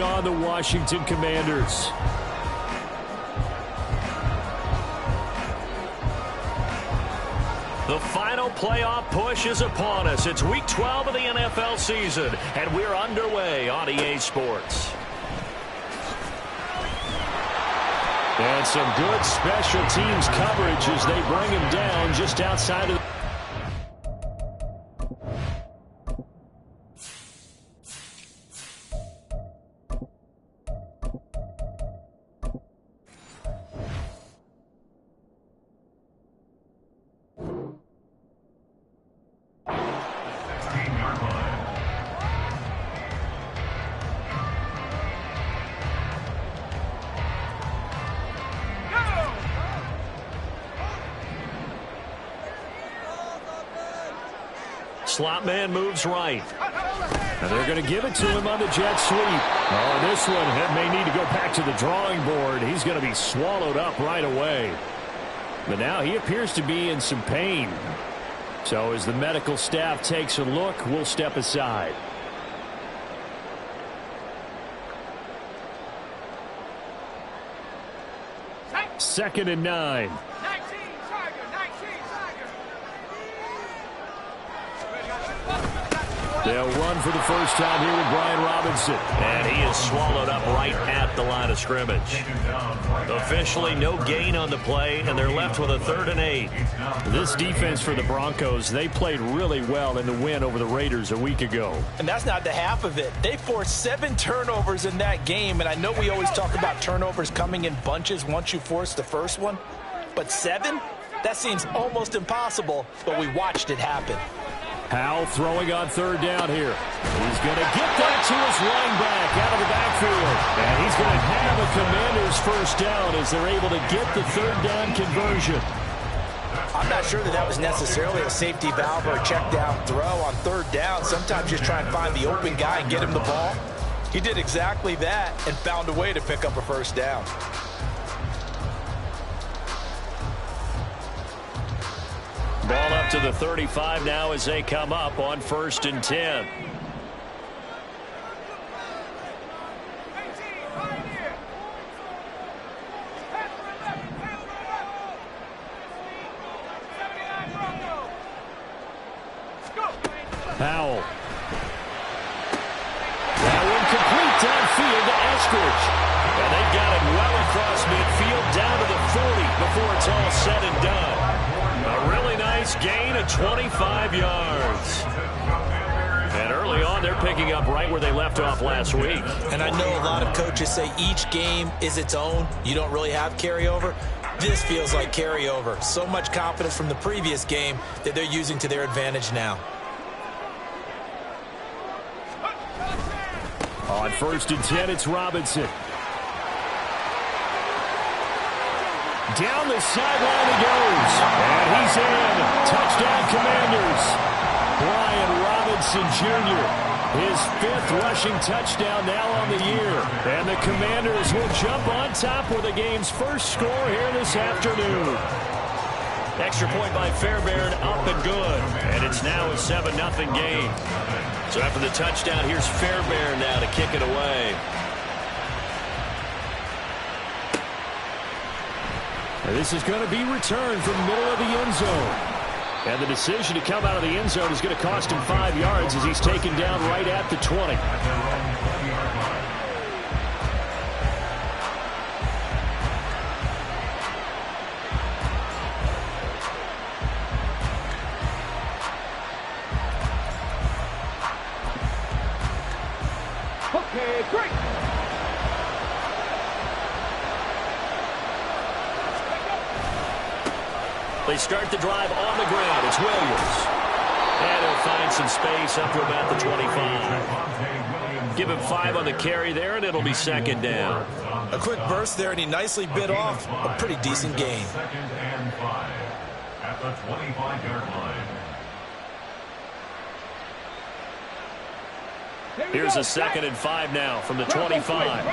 on the Washington Commanders. The final playoff push is upon us. It's Week 12 of the NFL season, and we're underway on EA Sports. And some good special teams coverage as they bring him down just outside of the... Slot man moves right. And they're going to give it to him on the jet sweep. Oh, this one may need to go back to the drawing board. He's going to be swallowed up right away. But now he appears to be in some pain. So as the medical staff takes a look, we'll step aside. Second and 9. They'll run for the first time here with Brian Robinson. And he is swallowed up right at the line of scrimmage. Officially no gain on the play, and they're left with a 3rd and 8. This defense for the Broncos, they played really well in the win over the Raiders a week ago. And that's not the half of it. They forced 7 turnovers in that game, and I know we always talk about turnovers coming in bunches once you force the first one. But 7? That seems almost impossible, but we watched it happen. Howell throwing on 3rd down here. He's going to get that to his running back out of the backfield. And he's going to have a Commanders first down as they're able to get the 3rd down conversion. I'm not sure that was necessarily a safety valve or a check down throw on 3rd down. Sometimes just try and find the open guy and get him the ball. He did exactly that and found a way to pick up a first down. Ball up to the 35 now as they come up on 1st and 10. Howell. That one complete downfield to Eskridge. And they've got it well across midfield down to the 40 before it's all said and done. A really nice gain of 25 yards. And early on, they're picking up right where they left off last week. And I know a lot of coaches say each game is its own. You don't really have carryover. This feels like carryover. So much confidence from the previous game that they're using to their advantage now. On 1st and 10, it's Robinson. Down the sideline he goes. And he's in. Touchdown, Commanders. Brian Robinson Jr. His 5th rushing touchdown now on the year. And the Commanders will jump on top with the game's first score here this afternoon. Extra point by Fairbairn, up and good. And it's now a 7-0 game. So after the touchdown, here's Fairbairn now to kick it away. And this is going to be returned from the middle of the end zone. And the decision to come out of the end zone is going to cost him 5 yards as he's taken down right at the 20. Okay, great. They start the drive on the ground. It's Williams. And he'll find some space up to about the 25. Give him 5 on the carry there, and it'll be 2nd down. A quick burst there, and he nicely bit off a pretty decent gain. 2nd and 5 at the 25-yard line. Here's a 2nd and 5 now from the 25.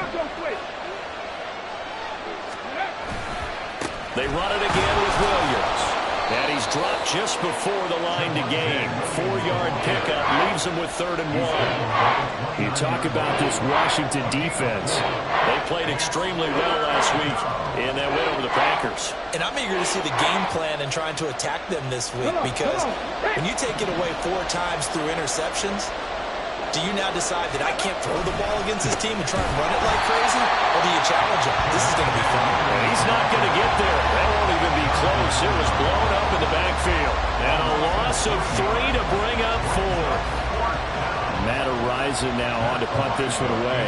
They run it again with Williams. And he's dropped just before the line to gain. 4-yard pickup leaves him with 3rd and 1. You talk about this Washington defense. They played extremely well last week in that win over the Packers. And I'm eager to see the game plan and trying to attack them this week, because when you take it away 4 times through interceptions, do you now decide that I can't throw the ball against this team and try and run it like crazy? Or do you challenge him? This is going to be fun. And he's not going to get there. That won't even be close. It was blown up in the backfield. And a loss of 3 to bring up 4. Matt Araiza now on to punt this one away.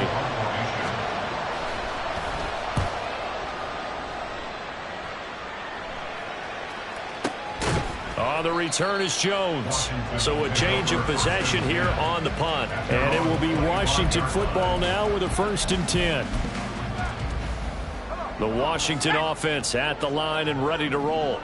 On the return is Jones. So a change of possession here on the punt. And it will be Washington football now with a 1st and 10. The Washington offense at the line and ready to roll.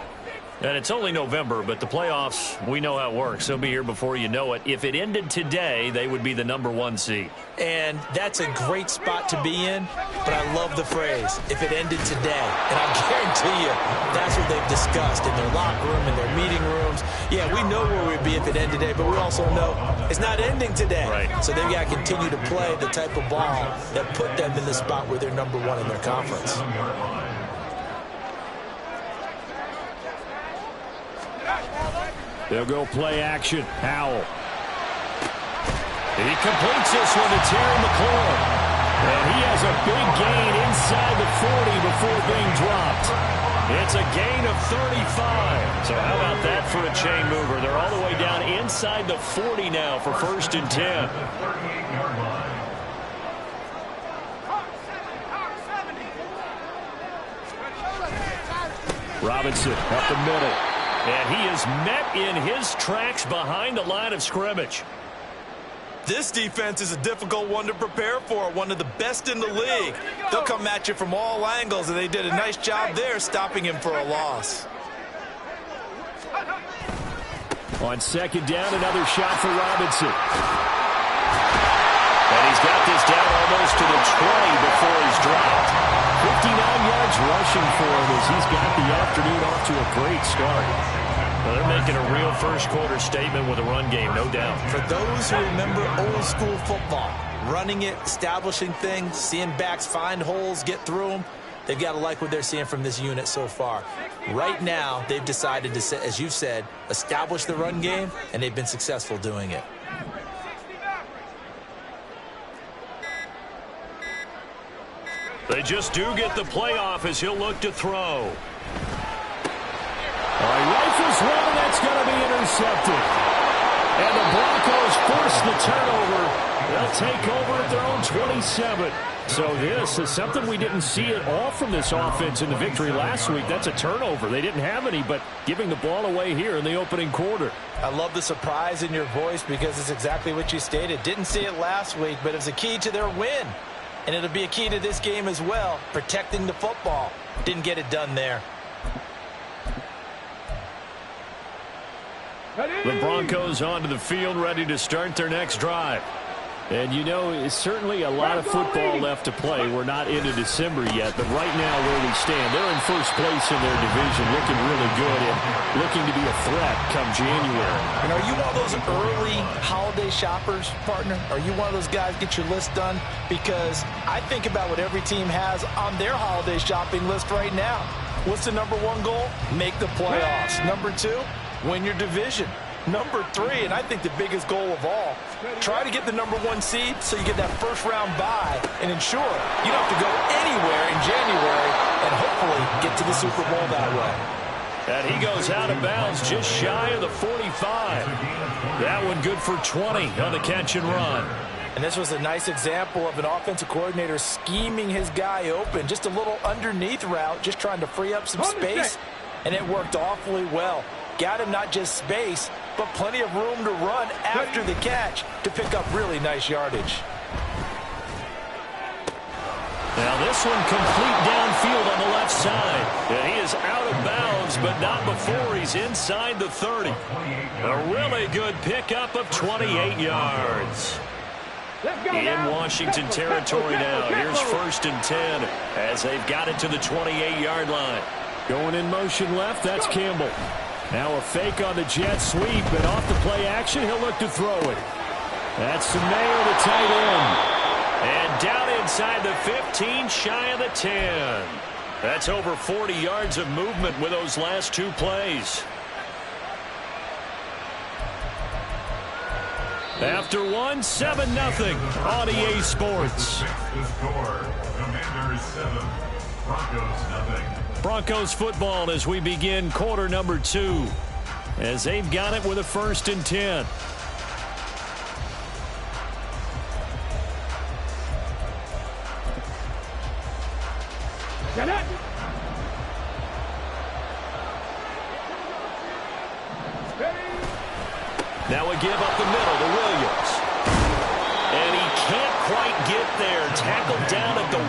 And it's only November, but the playoffs, we know how it works. They'll be here before you know it. If it ended today, they would be the #1 seed. And that's a great spot to be in, but I love the phrase, if it ended today. And I guarantee you, that's what they've discussed in their locker room, in their meeting rooms. Yeah, we know where we'd be if it ended today, but we also know it's not ending today. Right. So they've got to continue to play the type of ball that put them in the spot where they're #1 in their conference. They'll go play action. Howell. He completes this one to Terry McLaurin. And he has a big gain inside the 40 before being dropped. It's a gain of 35. So how about that for a chain mover? They're all the way down inside the 40 now for 1st and 10. Robinson up the middle. And he is met in his tracks behind the line of scrimmage. This defense is a difficult one to prepare for, one of the best in the league. They'll come at you from all angles, and they did a nice job there stopping him for a loss. On 2nd down, another shot for Robinson. And he's got this down almost to the 20 before he's dropped. 59 yards rushing for him as he's got the afternoon off to a great start. Well, they're making a real first-quarter statement with a run game, no doubt. For those who remember old-school football, running it, establishing things, seeing backs find holes, get through them, they've got to like what they're seeing from this unit so far. Right now, they've decided to, as you've said, establish the run game, and they've been successful doing it. They just do get the playoff as he'll look to throw. Rifles one, and that's going to be intercepted. And the Broncos force the turnover. They'll take over at their own 27. So this is something we didn't see at all from this offense in the victory last week. That's a turnover. They didn't have any, but giving the ball away here in the opening quarter. I love the surprise in your voice because it's exactly what you stated. Didn't see it last week, but it was a key to their win. And it'll be a key to this game as well, protecting the football. Didn't get it done there. The Broncos onto the field, ready to start their next drive. And, you know, it's certainly a lot of football left to play. We're not into December yet, but right now where we stand, they're in first place in their division, looking really good and looking to be a threat come January. And are you one of those early holiday shoppers, partner? Are you one of those guys get your list done? Because I think about what every team has on their holiday shopping list right now. What's the #1 goal? Make the playoffs. #2, win your division. #3, and I think the biggest goal of all, try to get the #1 seed so you get that first-round bye and ensure you don't have to go anywhere in January and hopefully get to the Super Bowl that way. And he goes out of bounds just shy of the 45. That one good for 20 on the catch and run. And this was a nice example of an offensive coordinator scheming his guy open. Just a little underneath route, just trying to free up some space, and it worked awfully well. Got him not just space, but plenty of room to run after the catch to pick up really nice yardage. Now this one complete downfield on the left side. And he is out of bounds, but not before he's inside the 30. A really good pickup of 28 yards. In Washington territory now. Here's 1st and 10 as they've got it to the 28-yard line. Going in motion left, that's Campbell. Now a fake on the jet sweep, and off the play action, he'll look to throw it. That's Mayo, the tight end. And down inside the 15, shy of the 10. That's over 40 yards of movement with those last two plays. After one, 7-0 on EA Sports. The score, Commanders 7, Broncos 0. Broncos football as we begin quarter number 2. As they've got it with a 1st and 10. Now a give up the middle to Williams. And he can't quite get there. Tackled down at the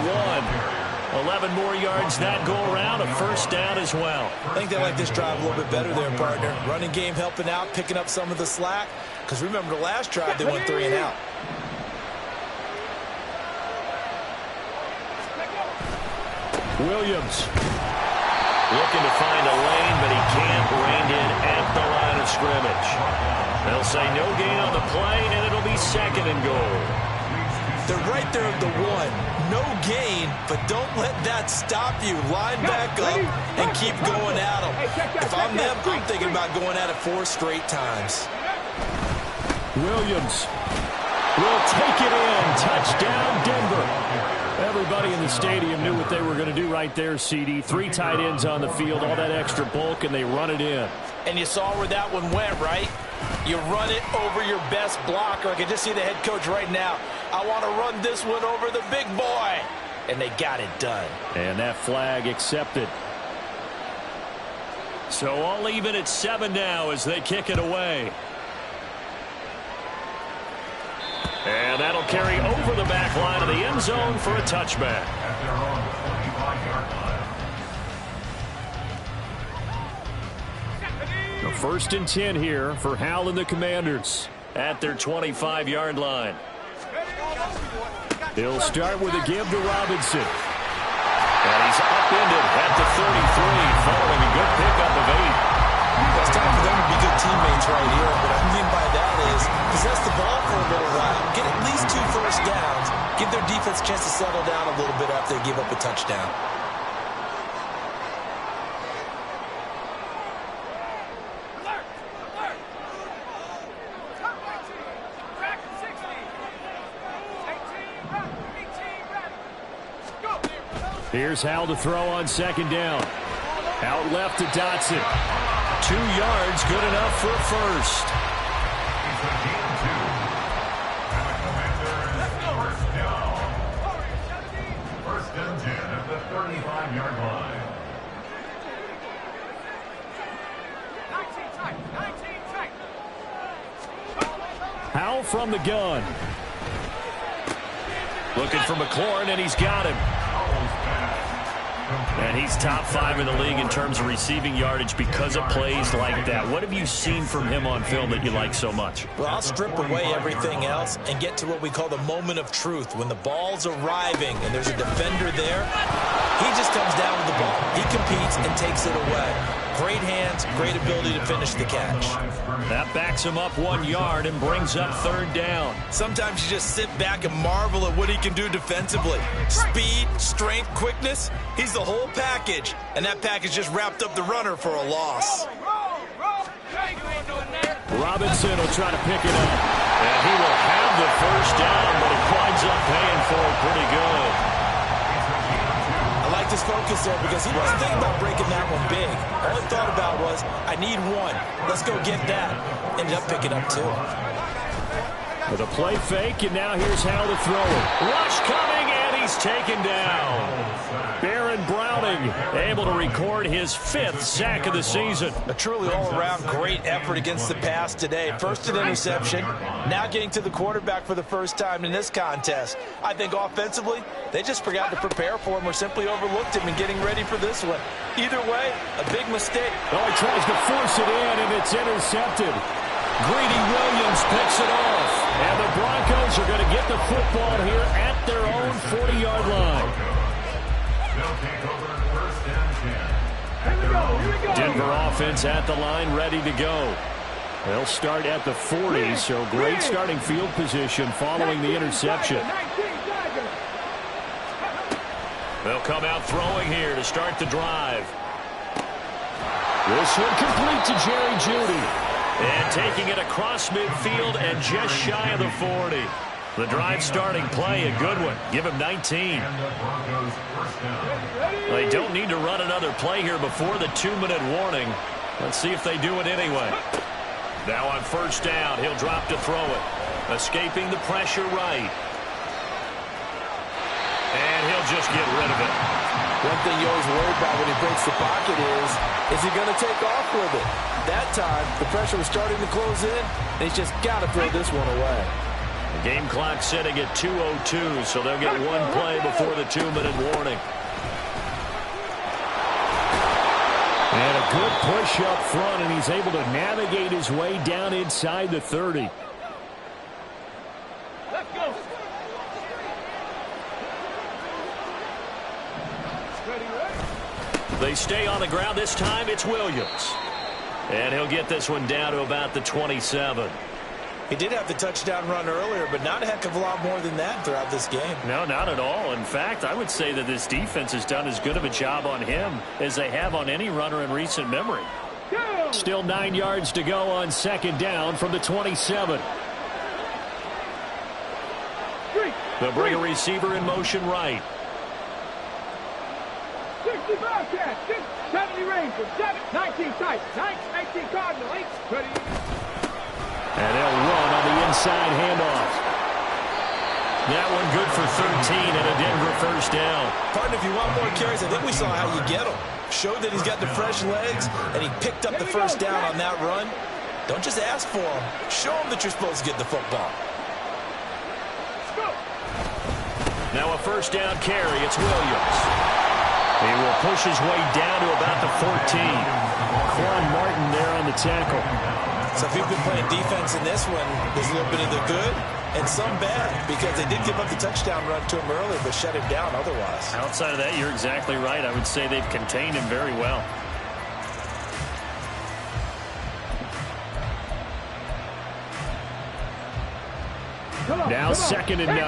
1. 11 more yards that go around. A 1st down as well. I think they like this drive a little bit better there, partner. Running game helping out, picking up some of the slack. Because remember the last drive, they went 3 and out. Williams looking to find a lane, but he can't. Reined in at the line of scrimmage. They'll say no gain on the play, and it'll be 2nd and goal. They're right there at the 1. No gain, but don't let that stop you. Line back up and keep going at them. If I'm them, I'm thinking about going at it 4 straight times. Williams will take it in. Touchdown, Denver. Everybody in the stadium knew what they were going to do right there, CD. 3 tight ends on the field, all that extra bulk, and they run it in. And you saw where that one went, right? You run it over your best blocker. I can just see the head coach right now. I want to run this one over the big boy. And they got it done. And that flag accepted. So I'll leave it at 7 now as they kick it away. And that'll carry over the back line of the end zone for a touchback. At their own 25-yard line. The 1st and 10 here for Hal and the Commanders at their 25-yard line. He'll start with a give to Robinson. And he's upended at the 33, following a good pickup of 8. It's time for them to be good teammates right here. What I mean by that is possess the ball for a little while. Get at least 2 first downs. Give their defense a chance to settle down a little bit after they give up a touchdown. Here's Hal to throw on 2nd down. Out left to Dotson. 2 yards, good enough for a 1st. It's a gain of 2. And the Commanders 1st down. 1st and 10 at the 35-yard line. 19 tight. Hal from the gun. Looking for McLaurin, and he's got him. And he's top 5 in the league in terms of receiving yardage because of plays like that. What have you seen from him on film that you like so much? Well, I'll strip away everything else and get to what we call the moment of truth. When the ball's arriving and there's a defender there, he just comes down with the ball. He competes and takes it away. Great hands, great ability to finish the catch. That backs him up 1 yard and brings up 3rd down. Sometimes you just sit back and marvel at what he can do defensively. Speed, strength, quickness, he's the whole package. And that package just wrapped up the runner for a loss. Robinson will try to pick it up. And he will have the 1st down, but it winds up paying for it pretty good. I like his focus there because he wasn't thinking about breaking that one big. All he thought about was, I need 1. Let's go get that. Ended up picking up 2. With a play fake, and now here's Hal to throw it. Rush coming, and he's taken down. Baron Browning able to record his 5th sack of the season. A truly all-around great effort against the pass today. First an interception, now getting to the quarterback for the first time in this contest. I think offensively, they just forgot to prepare for him or simply overlooked him in getting ready for this one. Either way, a big mistake. Oh, he tries to force it in, and it's intercepted. Greedy Williams picks it off. And the Broncos are going to get the football here at their own 40-yard line. They'll take over 1st and 10 at their own Denver offense at the line, ready to go. They'll start at the 40, so great starting field position following the interception. They'll come out throwing here to start the drive. This one complete to Jerry Jeudy. And taking it across midfield and just shy of the 40. The drive starting play, a good one. Give him 19. They don't need to run another play here before the 2-minute warning. Let's see if they do it anyway. Now on first down, he'll drop to throw it. Escaping the pressure right. And he'll just get rid of it. One thing you always worry about when he breaks the pocket is he going to take off with it? That time, the pressure was starting to close in, and he's just got to throw this one away. The game clock setting at 2:02, so they'll get one play before the 2-minute warning. And a good push up front, and he's able to navigate his way down inside the 30. Let's go. They stay on the ground. This time it's Williams. And he'll get this one down to about the 27. He did have the touchdown run earlier, but not a heck of a lot more than that throughout this game. No, not at all. In fact, I would say that this defense has done as good of a job on him as they have on any runner in recent memory. Still 9 yards to go on second down from the 27. They'll bring a receiver in motion right. 60 Bobcats, 70 Rangers, 19 Titans, 19 Cardinals, 8, 20. And they'll run on the inside handoff. That one good for 13 and a Denver first down. Partner, if you want more carries, I think we saw how you get them. Showed that he's got the fresh legs, and he picked up the first down on that run. Don't just ask for him. Show him that you're supposed to get the football. Now a first down carry. It's Williams. He will push his way down to about the 14. Quan Martin there on the tackle. So if you've been playing defense in this one, there's a little bit of the good and some bad, because they did give up the touchdown run to him earlier, but shut him down otherwise. Outside of that, you're exactly right. I would say they've contained him very well. Now second and 9.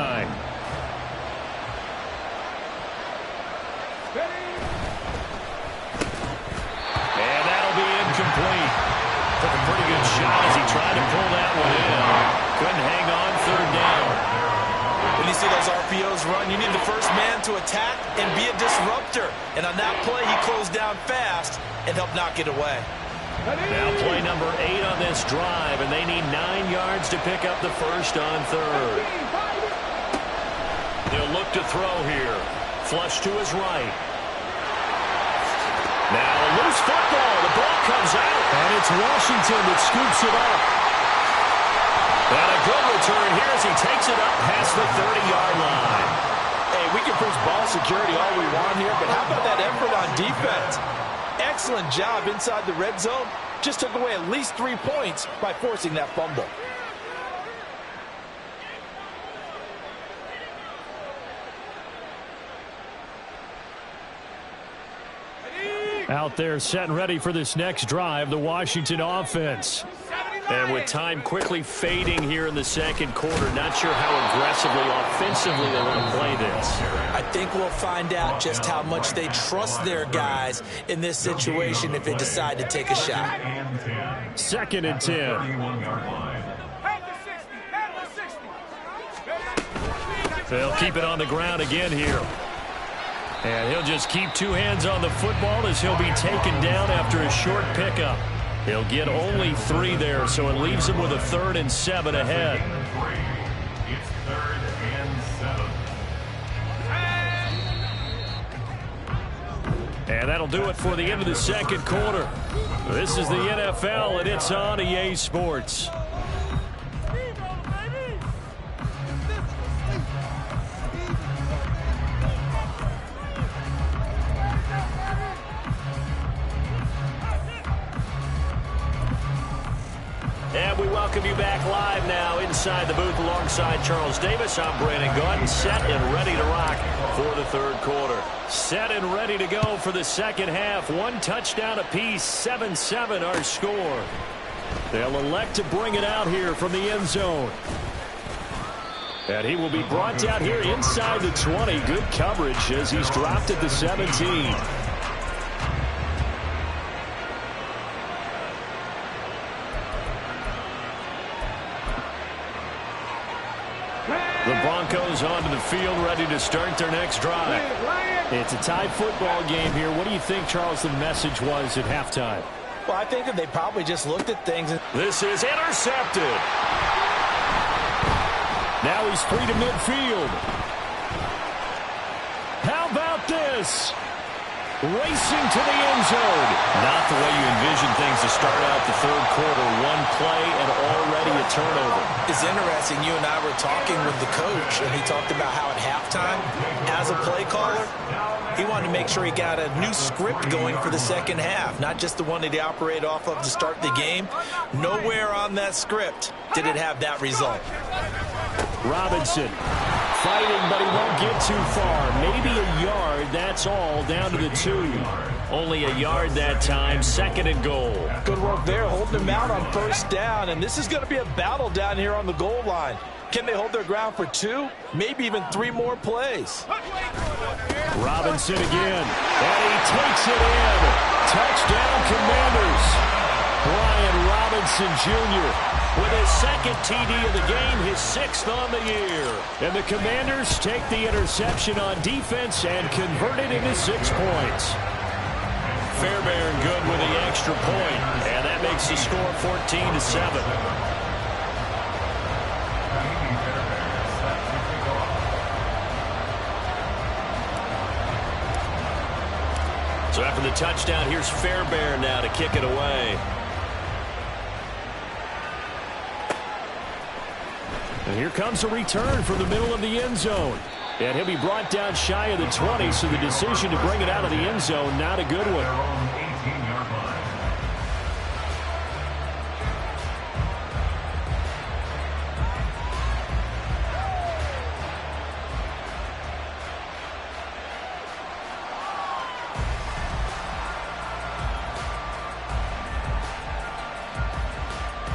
And that'll be incomplete. Took a pretty good shot as he tried to pull that one in. Couldn't hang on third down. When you see those RPOs run, you need the first man to attack and be a disruptor. And on that play, he closed down fast and helped knock it away. Now play number 8 on this drive, and they need 9 yards to pick up the first on third. They'll look to throw here. Flush to his right. Now a loose football. The ball comes out. And it's Washington that scoops it up. And a good return here as he takes it up past the 30-yard line. Hey, we can preach ball security all we want here, but how about that effort on defense? Excellent job inside the red zone. Just took away at least 3 points by forcing that fumble. Out there set and ready for this next drive, the Washington offense. And with time quickly fading here in the second quarter, not sure how aggressively, offensively they want to play this. I think we'll find out just how much they trust their guys in this situation if they decide to take a shot. Second and 10. They'll keep it on the ground again here. And he'll just keep 2 hands on the football as he'll be taken down after a short pickup. He'll get only 3 there, so it leaves him with a 3rd and 7 ahead. It's 3rd and 7. And that'll do it for the end of the second quarter. This is the NFL, and it's on EA Sports. And we welcome you back live now inside the booth alongside Charles Davis. I'm Brandon Gaudin, set and ready to rock for the third quarter. Set and ready to go for the second half. One touchdown apiece, 7-7 our score. They'll elect to bring it out here from the end zone. And he will be brought down here inside the 20. Good coverage as he's dropped at the 17. The Broncos onto the field, ready to start their next drive. It's a tie football game here. What do you think, Charles, the message was at halftime? Well, I think that they probably just looked at things. This is intercepted. Now he's free to midfield. How about this? Racing to the end zone. Not the way you envision things to start out the third quarter. One play and already a turnover. It's interesting. You and I were talking with the coach, and he talked about how at halftime, as a play caller, he wanted to make sure he got a new script going for the second half, not just the one that he operated off of to start the game. Nowhere on that script did it have that result. Robinson fighting, but he won't get too far. Maybe a yard, that's all, down to the 2. Only a yard that time, second and goal. Good work there, holding him out on first down, and this is going to be a battle down here on the goal line. Can they hold their ground for 2, maybe even 3 more plays? Robinson again, and he takes it in. Touchdown, Commanders. Brian Robinson Jr. with his second TD of the game, his 6th on the year. And the Commanders take the interception on defense and convert it into 6 points. Fairbairn good with the extra point, and that makes the score 14-7. So after the touchdown, here's Fairbairn now to kick it away. And here comes a return from the middle of the end zone. And he'll be brought down shy of the 20, so the decision to bring it out of the end zone, not a good one.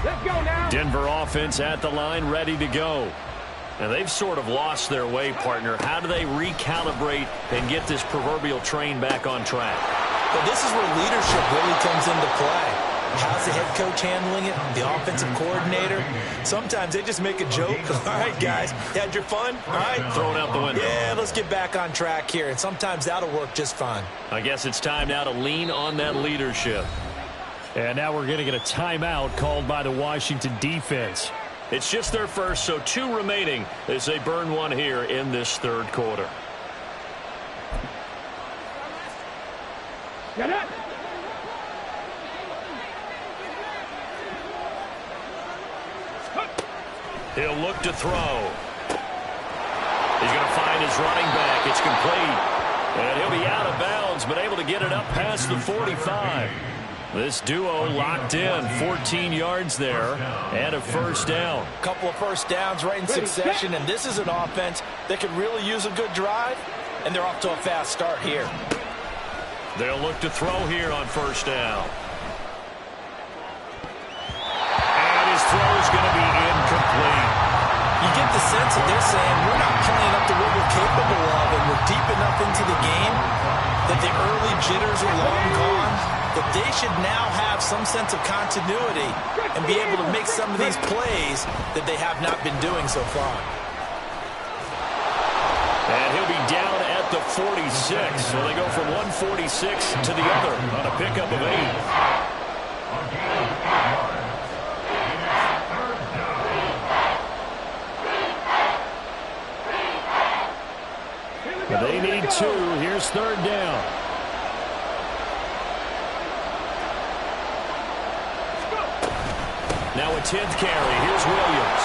Let's go now. Denver offense at the line, ready to go. And they've sort of lost their way, partner. How do they recalibrate and get this proverbial train back on track? Well, this is where leadership really comes into play. How's the head coach handling it? The offensive coordinator? Sometimes they just make a joke. All right, guys, you had your fun? All right. Throw it out the window. Yeah, let's get back on track here. And sometimes that'll work just fine. I guess it's time now to lean on that leadership. And now we're going to get a timeout called by the Washington defense. It's just their first, so 2 remaining as they burn one here in this third quarter. Get up. He'll look to throw. He's going to find his running back. It's complete. And he'll be out of bounds, but able to get it up past the 45. This duo locked in, 14 yards there, and a first down. A couple of first downs right in succession, and this is an offense that could really use a good drive, and they're off to a fast start here. They'll look to throw here on first down. And his throw is going to be incomplete. You get the sense that they're saying we're not playing up to what we're capable of, and we're deep enough into the game that the early jitters are long gone, that they should now have some sense of continuity and be able to make some of these plays that they have not been doing so far. And he'll be down at the 46. So they go from 146 to the other on a pickup of 8. They need 2. Here's third down. Now a 10th carry. Here's Williams.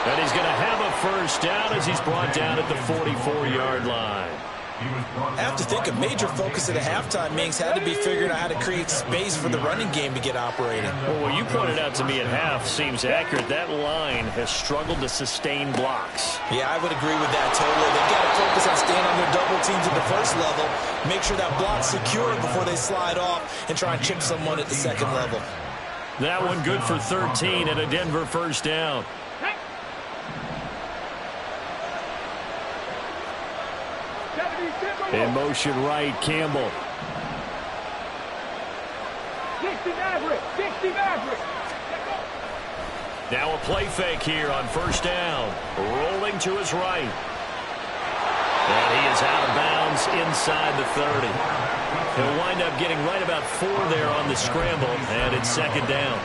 And he's going to have a first down as he's brought down at the 44-yard line. I have to think a major focus of the halftime Minks had to be figuring out how to create space for the running game to get operating. Well, what you pointed out to me at half seems accurate. That line has struggled to sustain blocks. Yeah, I would agree with that totally. They've got to focus on staying on their double teams at the first level, make sure that block's secure before they slide off and try and chip someone at the second level. That one good for 13 and a Denver first down. In motion right, Campbell. 60 Maverick, 60 Maverick. Now a play fake here on first down. Rolling to his right. And he is out of bounds inside the 30. He'll wind up getting right about 4 there on the scramble, and it's second down.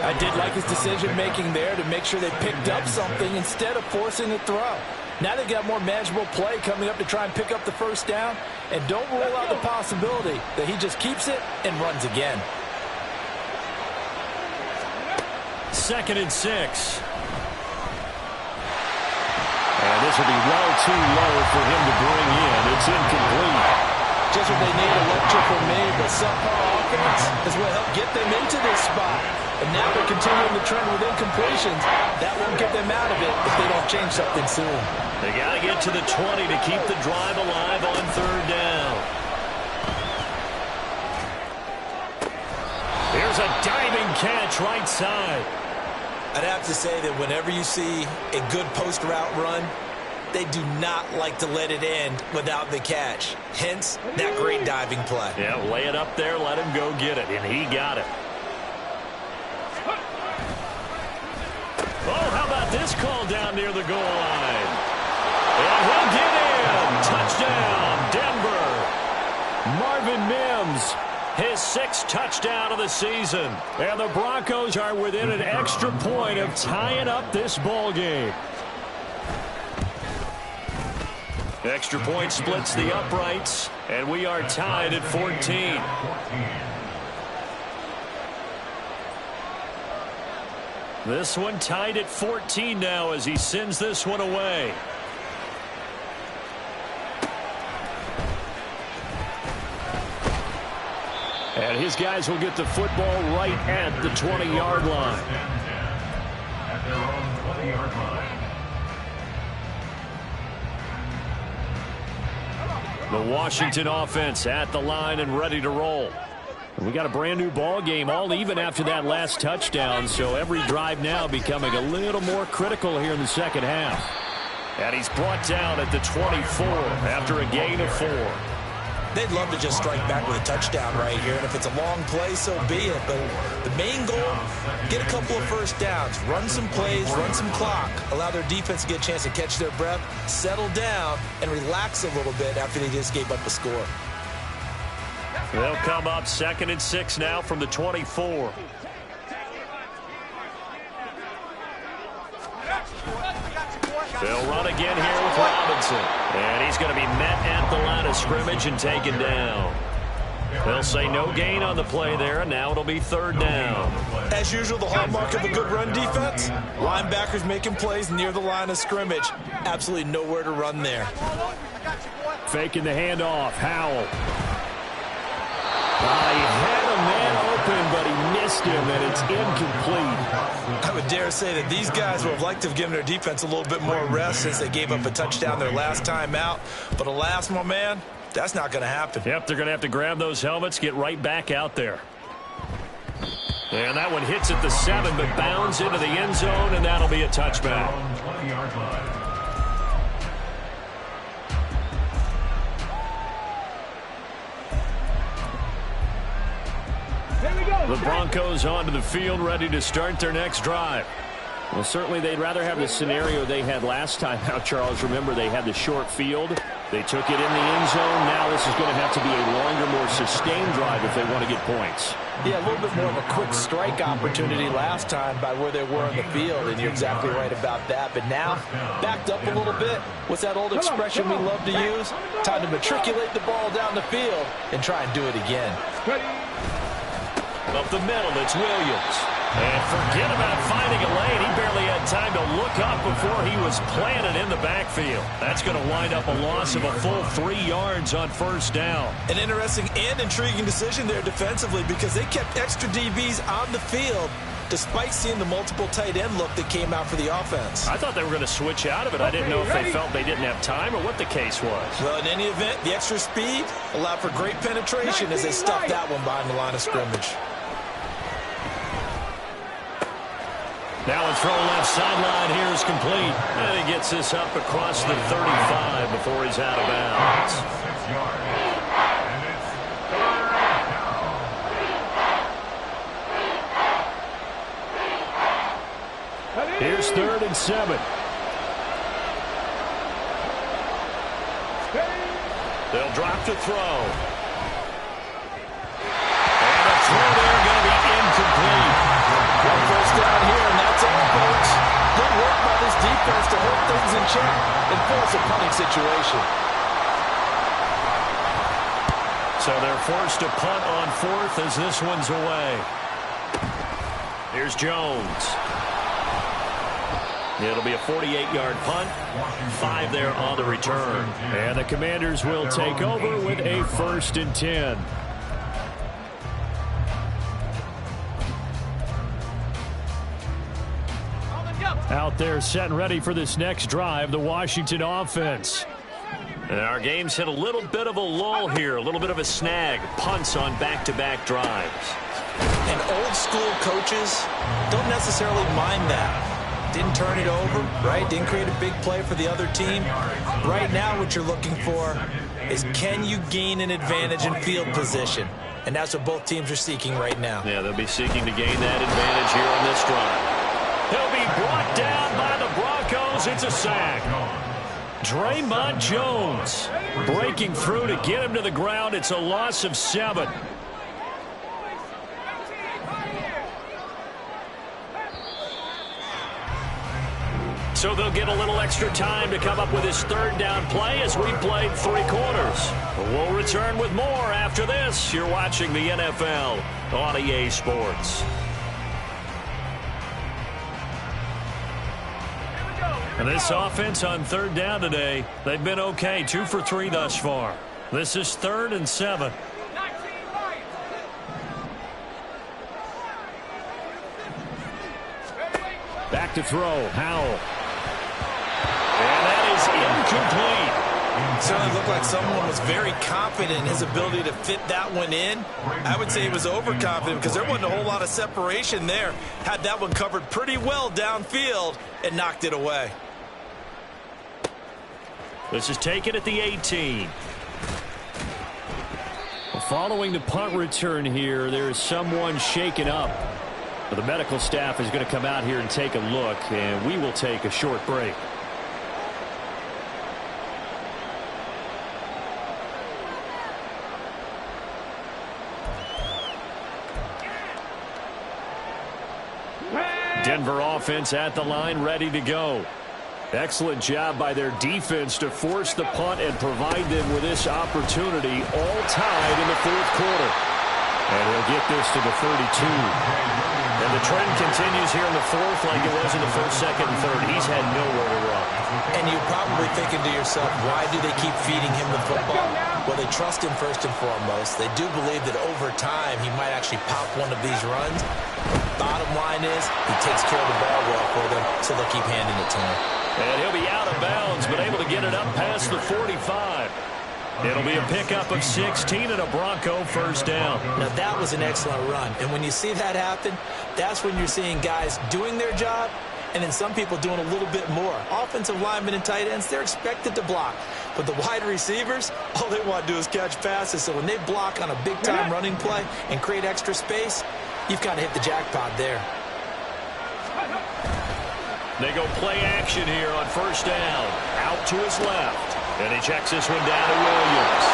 I did like his decision-making there to make sure they picked up something instead of forcing a throw. Now they've got more manageable play coming up to try and pick up the first down, and don't rule out the possibility that he just keeps it and runs again. 2nd and 6. And this will be well too low for him to bring in. It's incomplete. Just what they need, electric for me, but subpar offense is what helped get them into this spot. And now they're continuing the trend with incompletions. That won't get them out of it if they don't change something soon. They got to get to the 20 to keep the drive alive on third down. Here's a diving catch right side. I'd have to say that whenever you see a good post route run, they do not like to let it end without the catch. Hence, that great diving play. Yeah, lay it up there, let him go get it, and he got it. Oh, how about this call down near the goal line? And he'll get in. Touchdown, Denver. Marvin Mims, his 6th touchdown of the season. And the Broncos are within an extra point of tying up this ball game. Extra point splits the uprights, and we are tied at 14. This one tied at 14 now as he sends this one away. And his guys will get the football right at the 20-yard line. At their own 20-yard line. The Washington offense at the line and ready to roll. We got a brand new ball game, all even after that last touchdown, so every drive now becoming a little more critical here in the second half. And he's brought down at the 24 after a gain of 4. They'd love to just strike back with a touchdown right here, and if it's a long play, so be it. But the main goal, get a couple of first downs, run some plays, run some clock, allow their defense to get a chance to catch their breath, settle down, and relax a little bit after they just gave up a score. They'll come up 2nd and 6 now from the 24. They'll run again here with Robinson. And he's going to be met at the line of scrimmage and taken down. They'll say no gain on the play there, and now it'll be 3rd down. As usual, the hallmark of a good run defense, linebackers making plays near the line of scrimmage. Absolutely nowhere to run there. Faking the handoff, Howell. He had a man open, but he missed him, and it's incomplete. I would dare say that these guys would have liked to have given their defense a little bit more rest since they gave up a touchdown their last time out. But alas, my man, that's not going to happen. Yep, they're going to have to grab those helmets, get right back out there. And that one hits at the 7, but bounds into the end zone, and that'll be a touchback. 20-yard line. The Broncos onto the field, ready to start their next drive. Well, certainly they'd rather have the scenario they had last time out, Charles. Remember, they had the short field. They took it in the end zone. Now this is going to have to be a longer, more sustained drive if they want to get points. Yeah, a little bit more of a quick strike opportunity last time by where they were on the field, and you're exactly right about that. But now, backed up a little bit. What's that old expression we love to use? Time to matriculate the ball down the field and try and do it again. Up the middle, it's Williams. And forget about finding a lane. He barely had time to look up before he was planted in the backfield. That's going to wind up a loss of a full 3 yards on first down. An interesting and intriguing decision there defensively because they kept extra DBs on the field despite seeing the multiple tight end look that came out for the offense. I thought they were going to switch out of it. I didn't know if they felt they didn't have time or what the case was. Well, in any event, the extra speed allowed for great penetration as they stuffed that one behind the line of scrimmage. Now a throw left sideline here is complete. And he gets this up across the 35 before he's out of bounds. 6 yards. And it's third down. Here's 3rd and 7. They'll drop to throw. And the throw there going to be incomplete. One first down here, and that's all, folks. Good work by this defense to hold things in check and force a punting situation. So they're forced to punt on 4th as this one's away. Here's Jones. It'll be a 48-yard punt. 5 there on the return. And the Commanders will take over with a 1st and 10. Out there set and ready for this next drive, the Washington offense. And our game's hit a little bit of a lull here, a little bit of a snag. Punts on back-to-back drives. And old school coaches don't necessarily mind that. Didn't turn it over, right? Didn't create a big play for the other team. Right now what you're looking for is can you gain an advantage in field position? And that's what both teams are seeking right now. Yeah, they'll be seeking to gain that advantage here on this drive. He'll be brought down by the Broncos. It's a sack. Draymond Jones breaking through to get him to the ground. It's a loss of 7. So they'll get a little extra time to come up with his 3rd down play as we played 3 quarters. We'll return with more after this. You're watching the NFL on EA Sports. And this offense on 3rd down today, they've been okay. 2 for 3 thus far. This is 3rd and 7. Back to throw. Howell. And that is incomplete. It certainly looked like someone was very confident in his ability to fit that one in. I would say he was overconfident because there wasn't a whole lot of separation there. Had that one covered pretty well downfield and knocked it away. This is taken at the 18. Following the punt return here, there is someone shaken up. But the medical staff is going to come out here and take a look, and we will take a short break. Denver offense at the line, ready to go. Excellent job by their defense to force the punt and provide them with this opportunity, all tied in the 4th quarter. And he'll get this to the 32. And the trend continues here in the 4th like it was in the 1st, 2nd, and 3rd. He's had nowhere to run. And you're probably thinking to yourself, why do they keep feeding him the football? Well, they trust him first and foremost. They do believe that over time he might actually pop one of these runs. Bottom line is he takes care of the ball well for them, so they'll keep handing it to him. And he'll be out of bounds, but able to get it up past the 45. It'll be a pickup of 16 and a Bronco 1st down. Now, that was an excellent run. And when you see that happen, that's when you're seeing guys doing their job and then some people doing a little bit more. Offensive linemen and tight ends, they're expected to block. But the wide receivers, all they want to do is catch passes. So when they block on a big-time running play and create extra space, you've kind of hit the jackpot there. They go play action here on 1st down. Out to his left. And he checks this one down to Williams.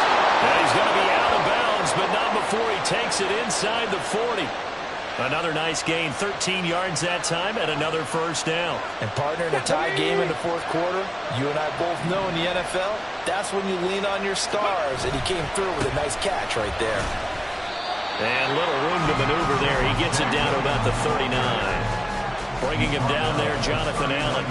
And he's going to be out of bounds, but not before he takes it inside the 40. Another nice gain, 13 yards that time, and another 1st down. And partner, in a tie game in the 4th quarter, you and I both know in the NFL, that's when you lean on your stars, and he came through with a nice catch right there. And little room to maneuver there. He gets it down to about the 39. Bringing him down there, Jonathan Allen.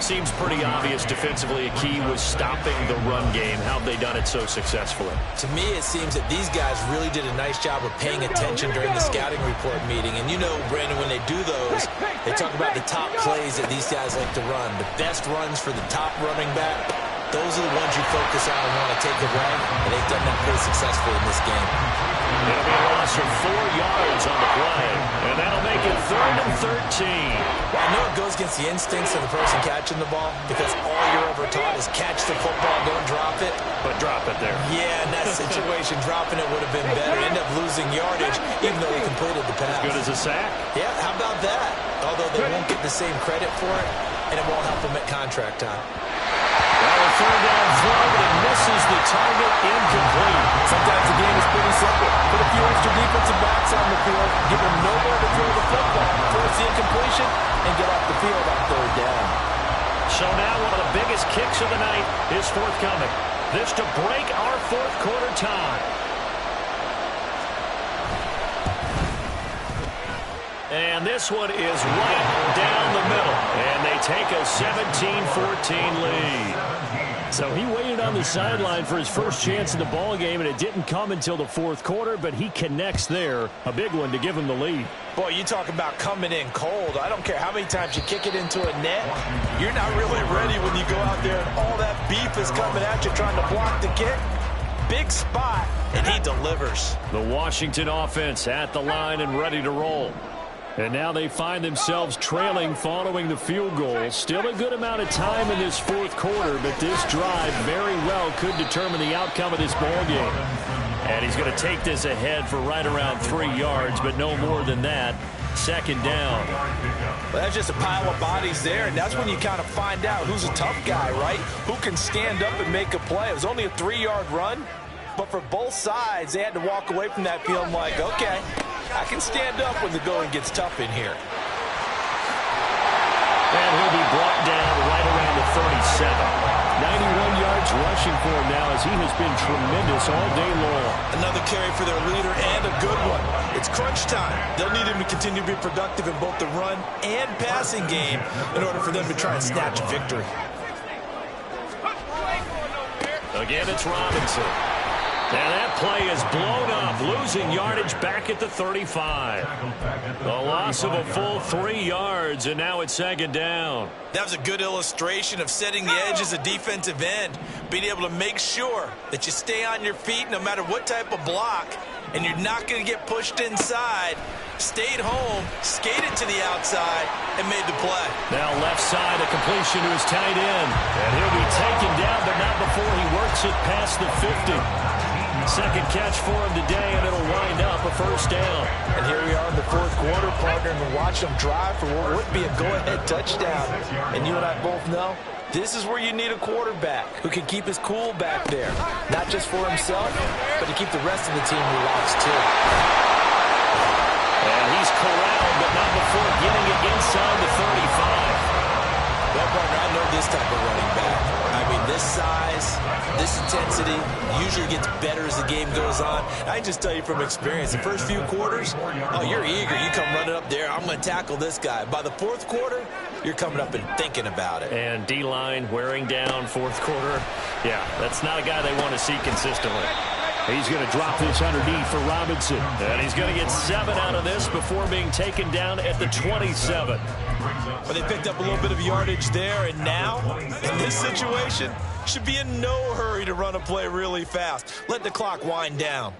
Seems pretty obvious defensively a key was stopping the run game. How have they done it so successfully? To me, it seems that these guys really did a nice job of paying attention during the scouting report meeting. And you know, Brandon, when they do those, they talk about the top plays that these guys like to run. The best runs for the top running back, those are the ones you focus on and want to take away. And they've done that pretty successfully in this game. It'll be a loss of 4 yards on the play. And that'll make it 3rd and 13. I know it goes against the instincts of the person catching the ball because all you're ever taught is catch the football, don't drop it. But drop it there. Yeah, in that situation, dropping it would have been better. End up losing yardage, even though he completed the pass. As good as a sack. Yeah, how about that? Although they won't get the same credit for it, and it won't help them at contract time. Well, a 3rd down throw, but it misses the target, incomplete. Sometimes the game is pretty simple. Put a few extra defensive backs on the field, give them nowhere to throw the football, force the incompletion, and get off the field on 3rd down. So now one of the biggest kicks of the night is forthcoming. This to break our 4th quarter tie. And this one is right down the middle. And they take a 17-14 lead. So he waited on the sideline for his first chance in the ball game, and it didn't come until the 4th quarter, but he connects there. A big one to give him the lead. Boy, you talk about coming in cold. I don't care how many times you kick it into a net. You're not really ready when you go out there and all that beef is coming at you trying to block the kick. Big spot, and he delivers. The Washington offense at the line and ready to roll. And now they find themselves trailing following the field goal. Still a good amount of time in this 4th quarter, but this drive very well could determine the outcome of this ball game. And he's going to take this ahead for right around 3 yards, but no more than that. 2nd down. Well, that's just a pile of bodies there, and that's when you kind of find out who's a tough guy, right? Who can stand up and make a play. It was only a 3-yard run, but for both sides, they had to walk away from that feeling like, okay, I can stand up when the going gets tough in here. And he'll be brought down right around the 37. 91 yards rushing for him now as he has been tremendous all day long. Another carry for their leader and a good one. It's crunch time. They'll need him to continue to be productive in both the run and passing game in order for them to try and snatch a victory. Again, it's Robinson. And that play is blown up, losing yardage back at the 35. A loss of a full 3 yards, and now it's 2nd down. That was a good illustration of setting the edge as a defensive end, being able to make sure that you stay on your feet no matter what type of block, and you're not going to get pushed inside. Stayed home, skated to the outside, and made the play. Now left side, a completion to his tight end. And he'll be taken down, but not before he works it past the 50. 2nd catch for him today, and it'll wind up a 1st down. And here we are in the 4th quarter, partner, and we're watching them drive for what would be a go-ahead touchdown. And you and I both know this is where you need a quarterback who can keep his cool back there. Not just for himself, but to keep the rest of the team relaxed, too. And he's corralled, but not before getting it inside the 35. Well, partner, I know this type of running back. I mean, this size, this intensity usually gets better as the game goes on. I can just tell you from experience, the first few quarters, oh, you're eager. You come running up there, I'm going to tackle this guy. By the 4th quarter, you're coming up and thinking about it. And D-line wearing down 4th quarter. Yeah, that's not a guy they want to see consistently. He's going to drop this underneath for Robinson. And he's going to get 7 out of this before being taken down at the 27. But they picked up a little bit of yardage there, and now, in this situation, should be in no hurry to run a play really fast. Let the clock wind down.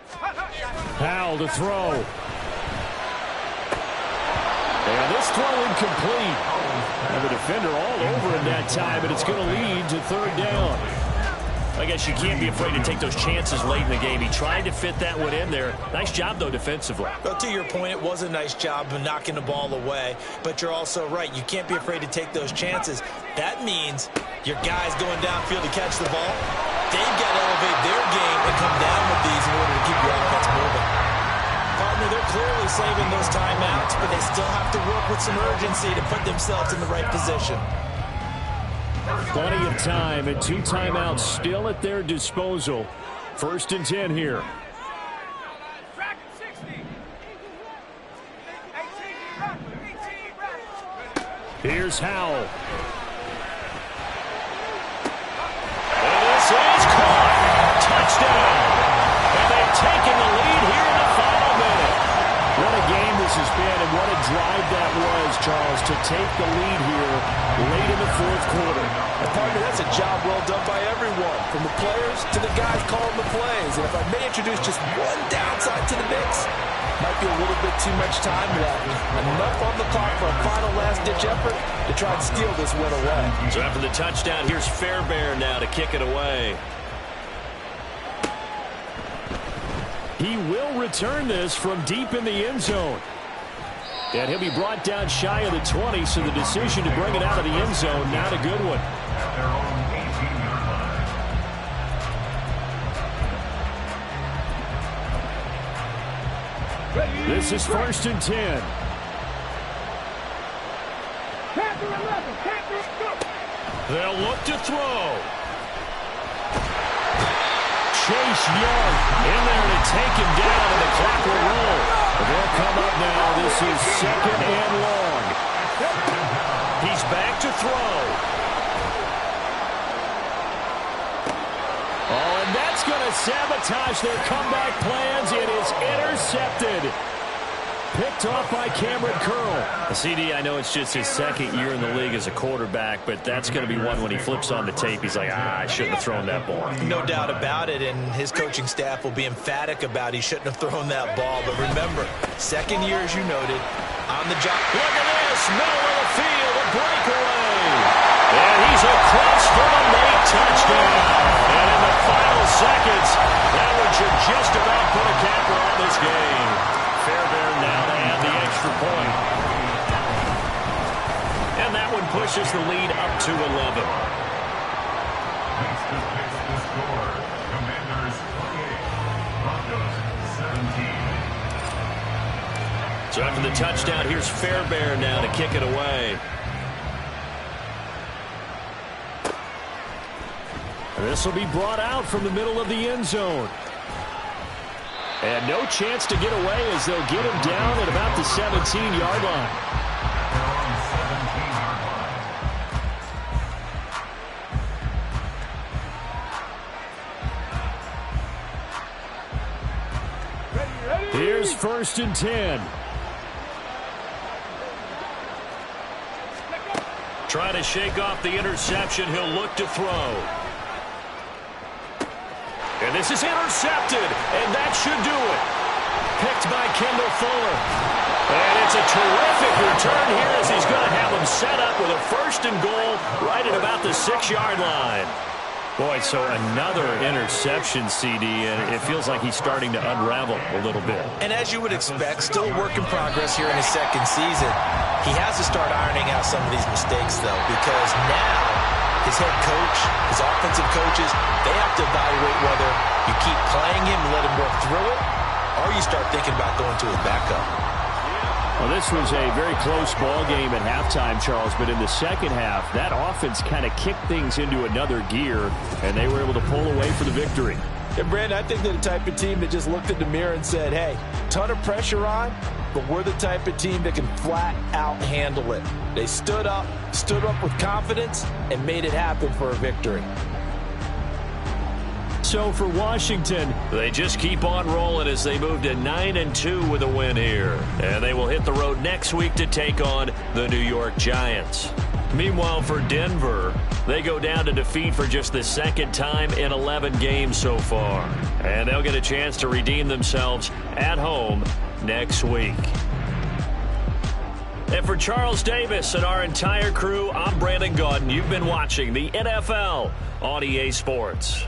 Howell to throw. And this throw incomplete. And the defender all over him that time, and it's going to lead to 3rd down. I guess you can't be afraid to take those chances late in the game. He tried to fit that one in there. Nice job, though, defensively. Well, to your point, it was a nice job of knocking the ball away. But you're also right. You can't be afraid to take those chances. That means your guys going downfield to catch the ball, they've got to elevate their game and come down with these in order to keep your offense moving. Partner, they're clearly saving those timeouts, but they still have to work with some urgency to put themselves in the right position. Plenty of time and 2 timeouts still at their disposal. 1st and 10 here. Here's Howell. And this is caught. Touchdown. And they've taken the lead here in the final minute. What a game this has been, and what a drive that was, Charles, to take the lead here late in the fourth quarter. And partner, that's a job well done by everyone, from the players to the guys calling the plays. And if I may introduce just one downside to the mix, might be a little bit too much time left. Enough on the clock for a final last-ditch effort to try and steal this win away. So after the touchdown, here's Fairbairn now to kick it away. He will return this from deep in the end zone. And he'll be brought down shy of the 20, so the decision to bring it out of the end zone, not a good one. At their own 18-yard line. This is 1st and 10. They'll look to throw. Chase Young in there to take him down, and the clock will roll. They'll come up now. This is 2nd and long. He's back to throw. Oh, and that's going to sabotage their comeback plans. It is intercepted. Picked off by Cameron Curl. CD, I know it's just his 2nd year in the league as a quarterback, but that's going to be one when he flips on the tape. He's like, I shouldn't have thrown that ball. No doubt about it, and his coaching staff will be emphatic about he shouldn't have thrown that ball. But remember, 2nd year, as you noted, on the job. Look at this, middle of the field, a breakaway. And he's across for a late touchdown. And in the final seconds, that one should just about put a capper on this game. Fairbairn now to add the extra point. And that one pushes the lead up to 11. Next to fix the score. Commanders 28, Broncos 17. So after the touchdown, here's Fairbairn now to kick it away. This will be brought out from the middle of the end zone. And no chance to get away as they'll get him down at about the 17-yard line. Here's 1st and 10. Trying to shake off the interception. He'll look to throw. And this is intercepted, and that should do it. Picked by Kendall Fuller. And it's a terrific return here as he's going to have him set up with a 1st and goal right at about the 6-yard line. Boy, so another interception, CD, and it feels like he's starting to unravel a little bit. And as you would expect, still work in progress here in his 2nd season. He has to start ironing out some of these mistakes, though, because now his head coach, his offensive coaches, they have to evaluate whether you keep playing him and let him work through it, or you start thinking about going to his backup. Well, this was a very close ball game at halftime, Charles, but in the second half, that offense kind of kicked things into another gear, and they were able to pull away for the victory. And, Brandon, I think they're the type of team that just looked in the mirror and said, hey, ton of pressure on, but we're the type of team that can flat out handle it. They stood up with confidence, and made it happen for a victory. So for Washington, they just keep on rolling as they move to 9-2 with a win here. And they will hit the road next week to take on the New York Giants. Meanwhile, for Denver, they go down to defeat for just the 2nd time in 11 games so far. And they'll get a chance to redeem themselves at home next week. And for Charles Davis and our entire crew, I'm Brandon Gaudin. You've been watching the NFL on EA Sports.